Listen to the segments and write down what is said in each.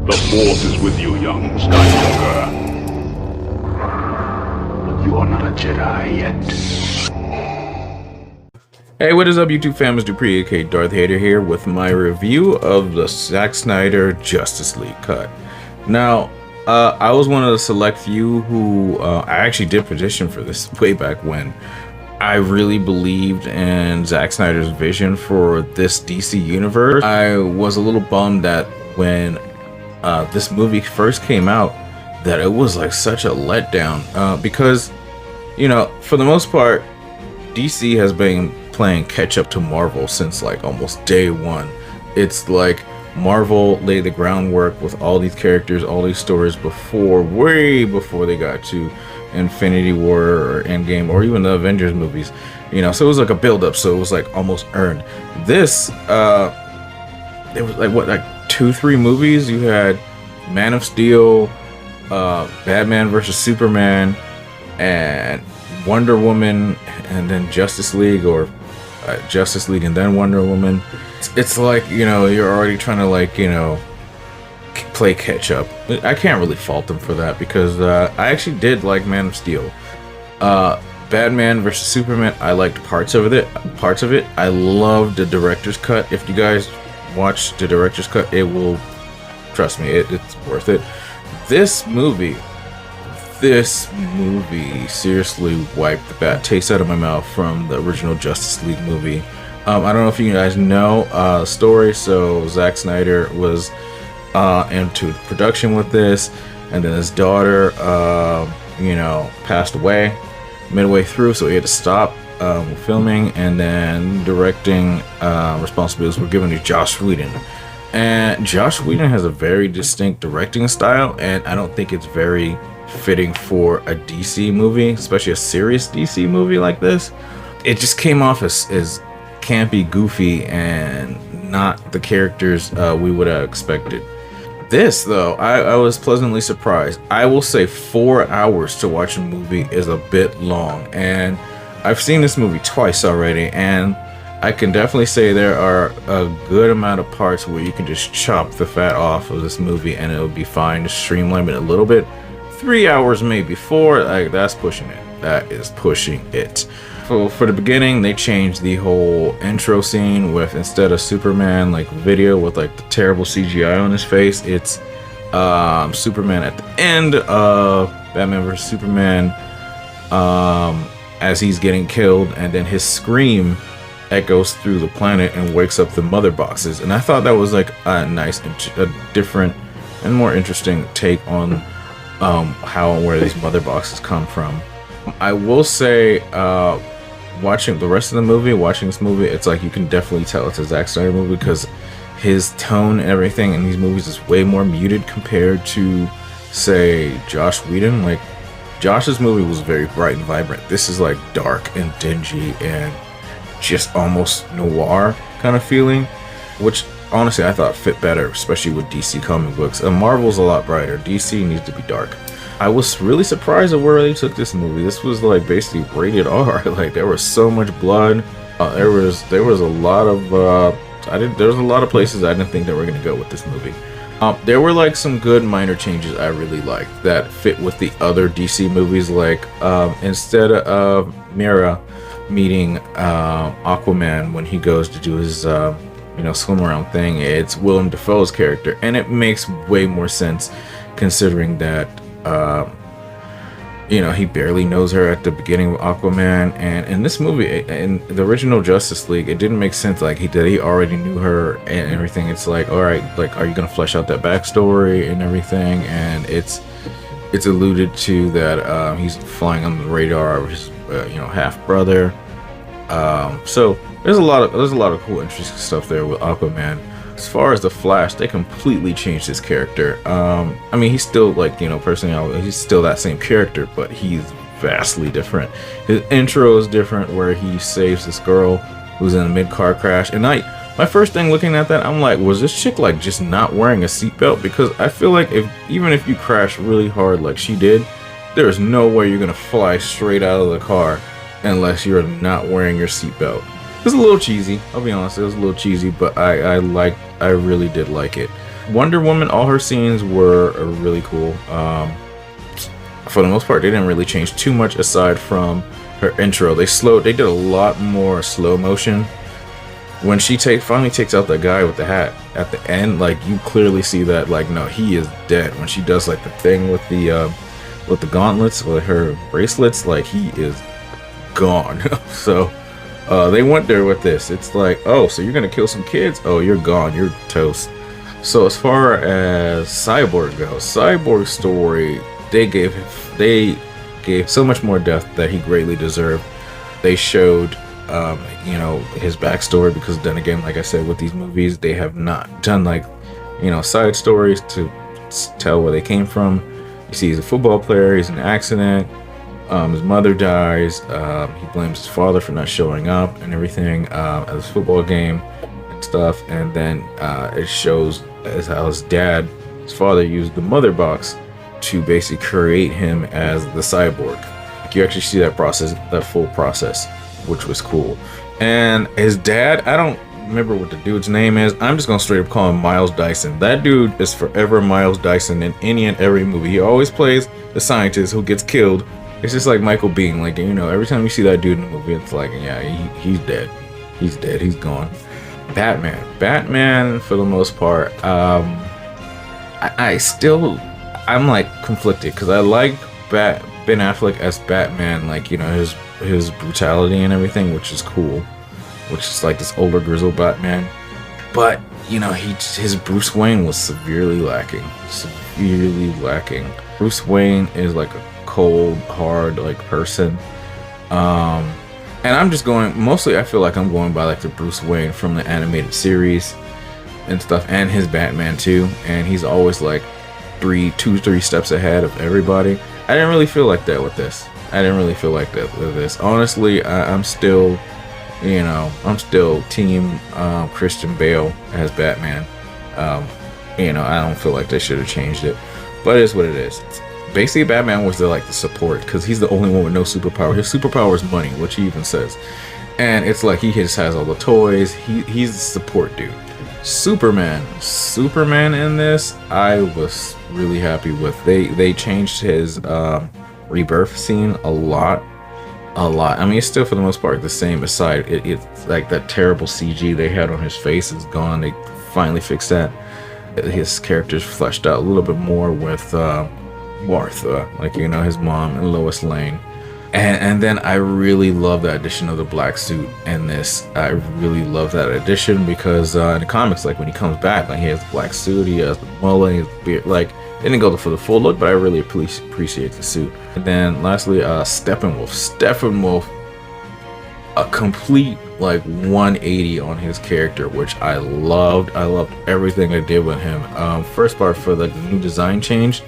The Force is with you, young Skywalker. You are not a Jedi yet. Hey, what is up, YouTube fam? It's Dupree, aka Darth Hater here with my review of the Zack Snyder Justice League cut. Now, I was one of the select few who I actually did petition for this way back when. I really believed in Zack Snyder's vision for this DC universe. I was a little bummed that when this movie first came out, that it was like such a letdown because, you know, for the most part, DC has been playing catch up to Marvel since like almost day one. It's like Marvel laid the groundwork with all these characters, all these stories way before they got to Infinity War or Endgame or even the Avengers movies, you know. So it was like a build up, so it was like almost earned. This it was like what, like 2-3 movies. You had Man of Steel, Batman versus Superman, and Wonder Woman, and then Justice League, or Justice League and then Wonder Woman. It's like, you know, you're already trying to, like, you know, play catch up. I can't really fault them for that because I actually did like Man of Steel. Batman versus Superman, I liked parts of it. I loved the director's cut. If you guys watch the director's cut, it will, trust me, it's worth it. This movie seriously wiped the bad taste out of my mouth from the original Justice League movie. I don't know if you guys know the story. So Zack Snyder was into production with this, and then his daughter, you know, passed away midway through, so he had to stop filming, and then directing responsibilities were given to Joss Whedon. And Joss Whedon has a very distinct directing style, and I don't think it's very fitting for a DC movie, especially a serious DC movie like this. It just came off as campy, goofy, and not the characters we would have expected. This, though, I was pleasantly surprised. I will say 4 hours to watch a movie is a bit long, and I've seen this movie twice already, and I can definitely say there are a good amount of parts where you can just chop the fat off of this movie and it'll be fine. Just streamline it a little bit. 3 hours, maybe 4, like, that's pushing it. That is pushing it. So for the beginning, they changed the whole intro scene with, instead of Superman like video with like the terrible CGI on his face, it's Superman at the end of Batman vs Superman as he's getting killed, and then his scream echoes through the planet and wakes up the mother boxes. And I thought that was like a nice, a different and more interesting take on how and where these mother boxes come from. I will say, watching the rest of the movie, watching this movie, it's like you can definitely tell it's a Zack Snyder movie because his tone and everything in these movies is way more muted compared to, say, Joss Whedon. Like, Josh's movie was very bright and vibrant. This is like dark and dingy and just almost noir kind of feeling, which honestly I thought fit better, especially with DC comic books. Marvel's a lot brighter. DC needs to be dark. I was really surprised at where they took this movie. This was like basically rated R. Like, there was so much blood. There was a lot of there was a lot of places I didn't think they were gonna go with this movie. There were like some good minor changes I really liked that fit with the other DC movies. Like instead of Mira meeting Aquaman when he goes to do his you know, swim around thing, it's Willem Dafoe's character, and it makes way more sense considering that you know, he barely knows her at the beginning of Aquaman, and in this movie, in the original Justice League, it didn't make sense. Like, he already knew her and everything. It's like, all right, like, are you gonna flesh out that backstory and everything? And it's alluded to that he's flying on the radar of his you know, half brother. So there's a lot of cool, interesting stuff there with Aquaman. As far as the Flash, they completely changed his character. I mean, he's still, like, you know, personally, he's still that same character, but he's vastly different. His intro is different, where he saves this girl who's in a mid-car crash. And my first thing looking at that, I'm like, was this chick like just not wearing a seatbelt? Because I feel like even if you crash really hard like she did, there is no way you're gonna fly straight out of the car unless you're not wearing your seatbelt. was a little cheesy. I'll be honest, it was a little cheesy, but I really did like it. Wonder Woman, all her scenes were really cool. For the most part, they didn't really change too much aside from her intro. They did a lot more slow motion. When she finally takes out the guy with the hat at the end, like you clearly see that, like, no, he is dead. When she does like the thing with the gauntlets, with her bracelets, like he is gone. So they went there with this. It's like, oh, so you're gonna kill some kids? Oh, you're gone. You're toast. So as far as Cyborg goes, Cyborg's story, they gave so much more depth that he greatly deserved. They showed, his backstory, because then again, like I said, with these movies, they have not done like, side stories to tell where they came from. You see, he's a football player. He's in an accident. His mother dies. He blames his father for not showing up and everything at this football game and stuff. And then it shows as how his father used the mother box to basically create him as the cyborg. Like, you actually see that full process, which was cool. And his dad, I don't remember what the dude's name is. I'm just gonna straight up call him Miles Dyson. That dude is forever Miles Dyson in any and every movie. He always plays the scientist who gets killed. It's just like Michael Biehn. Like, every time you see that dude in the movie, it's like, yeah, he's dead. He's dead. He's gone. Batman, for the most part, I'm like conflicted, because I like Ben Affleck as Batman, like, his brutality and everything, which is cool, which is like this older grizzled Batman. But his Bruce Wayne was severely lacking. Bruce Wayne is like a cold, hard like person. And I'm just mostly I feel like I'm going by like the Bruce Wayne from the animated series and stuff, and his Batman too. And he's always like 2-3 steps ahead of everybody. I didn't really feel like that with this. Honestly, I'm still team Christian Bale as Batman. I don't feel like they should have changed it, but it is what it is. Basically, Batman was the support, because he's the only one with no superpower. His superpower is money, which he even says. And it's like he just has all the toys. He's the support dude. Superman in this, I was really happy with. They changed his rebirth scene a lot. I mean, it's still for the most part the same, aside it's like that terrible CG they had on his face is gone. They finally fixed that. His character's fleshed out a little bit more with Martha, his mom, and Lois Lane. And then I really love the addition of the black suit in this. I really love that addition, because in the comics, like when he comes back, like he has the black suit, he has the mullet, he has the beard. Like, they didn't go for the full look, but I really appreciate the suit. And then lastly, Steppenwolf, a complete 180 on his character, which I loved. I loved everything I did with him. First part, for the new design change,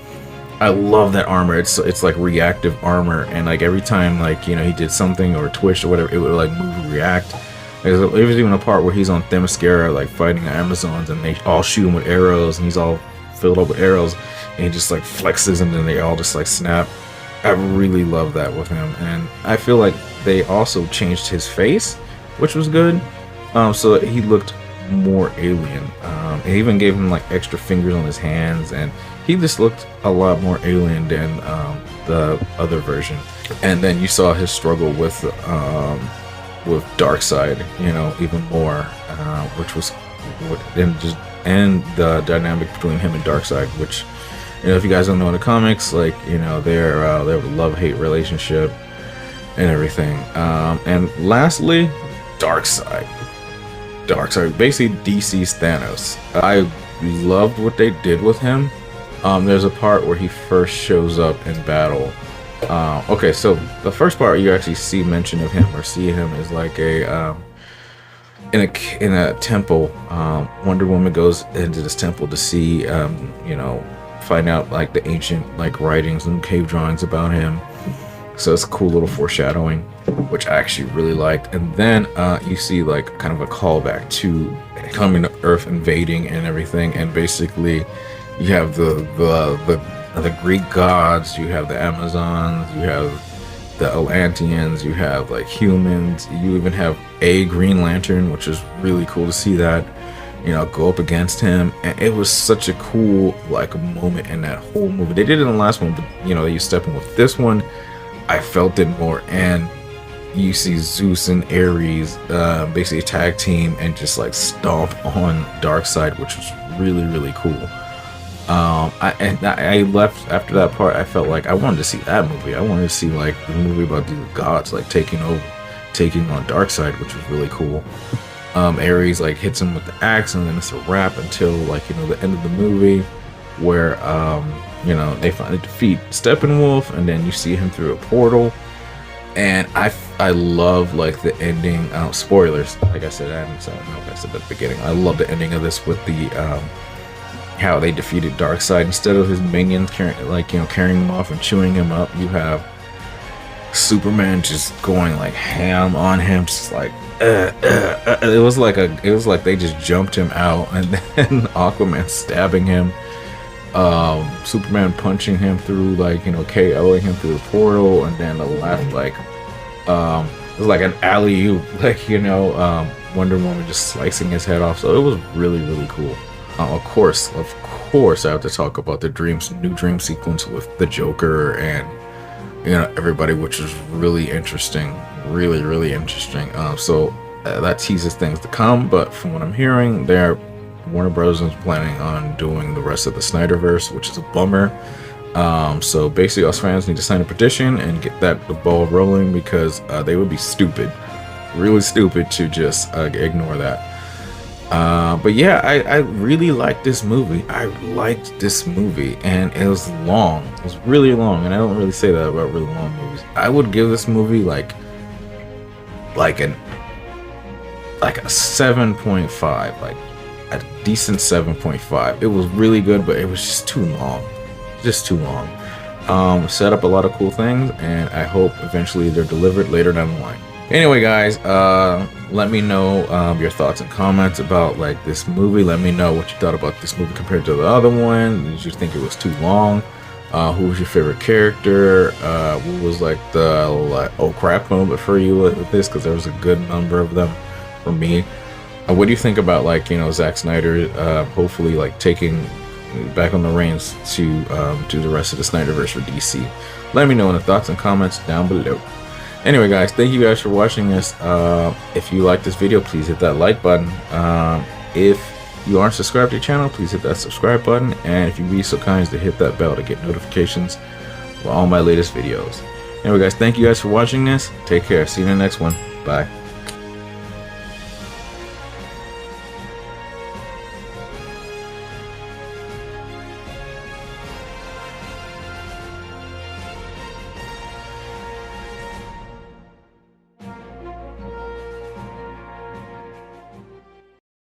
I love that armor. It's like reactive armor, and like every time he did something or twitched or whatever, it would like move and react. There was even a part where he's on Themyscira like fighting the Amazons, and they all shoot him with arrows, and he's all filled up with arrows, and he just like flexes, and then they all just like snap. I really love that with him, and I feel like they also changed his face, which was good. So he looked more alien. They even gave him like extra fingers on his hands, and he just looked a lot more alien than the other version. And then you saw his struggle with Darkseid, even more, which was and the dynamic between him and Darkseid, which if you guys don't know in the comics, they have a love-hate relationship and everything. And lastly, Darkseid, basically DC's Thanos. I loved what they did with him. There's a part where he first shows up in battle. Okay, so the first part you actually see mention of him or see him is like in a temple. Wonder Woman goes into this temple to see, find out like the ancient writings and cave drawings about him. So it's a cool little foreshadowing, which I actually really liked. And then you see like kind of a callback to coming to Earth, invading and everything, and basically you have the Greek gods, you have the Amazons, you have the Atlanteans, you have like humans, you even have a Green Lantern, which is really cool to see that, you know, go up against him. And it was such a cool like moment in that whole movie. They did it in the last one, but you know, they used stepping with this one. I felt it more, and you see Zeus and Ares basically tag team and just like stomp on Darkseid, which was really cool. I left after that part. I felt like I wanted to see that movie. I wanted to see like the movie about the gods like taking on Darkseid, which was really cool. Ares like hits him with the axe, and then it's a wrap until like, you know, the end of the movie, where you know, they finally defeat Steppenwolf, and then you see him through a portal. And I love like the ending. Spoilers, like I said, I don't know if I said at the beginning. I love the ending of this with the how they defeated Darkseid. Instead of his minions carrying him off and chewing him up, you have Superman just going like ham on him, just like it was like they just jumped him out, and then Aquaman stabbing him, Superman punching him through, like, you know, KOing him through the portal, and then the last like it was like an alley-oop, like, you know, Wonder Woman just slicing his head off. So it was really cool. Of course I have to talk about the new dream sequence with the Joker and, you know, everybody, which is really interesting, really interesting. So that teases things to come, but from what I'm hearing, Warner Bros. Is planning on doing the rest of the Snyderverse, which is a bummer. So basically, us fans need to sign a petition and get the ball rolling, because they would be really stupid to just ignore that. But yeah, I really liked this movie. And it was long. It was really long, and I don't really say that about really long movies. I would give this movie like a 7.5, like a decent 7.5. It was really good, but it was just too long. Set up a lot of cool things, and I hope eventually they're delivered later down the line. Anyway, guys, let me know your thoughts and comments about like this movie. Let me know what you thought about this movie compared to the other one. Did you think it was too long? Who was your favorite character? What was like the oh crap moment for you with this? Because there was a good number of them for me. What do you think about, like, you know, Zack Snyder hopefully like taking back on the reins to do the rest of the Snyderverse for DC? Let me know in the thoughts and comments down below. Anyway, guys, thank you guys for watching this. If you like this video, please hit that like button. If you aren't subscribed to the channel, please hit that subscribe button, and if you be so kind as to hit that bell to get notifications for all my latest videos. Anyway, guys, thank you guys for watching this. Take care. See you in the next one. Bye.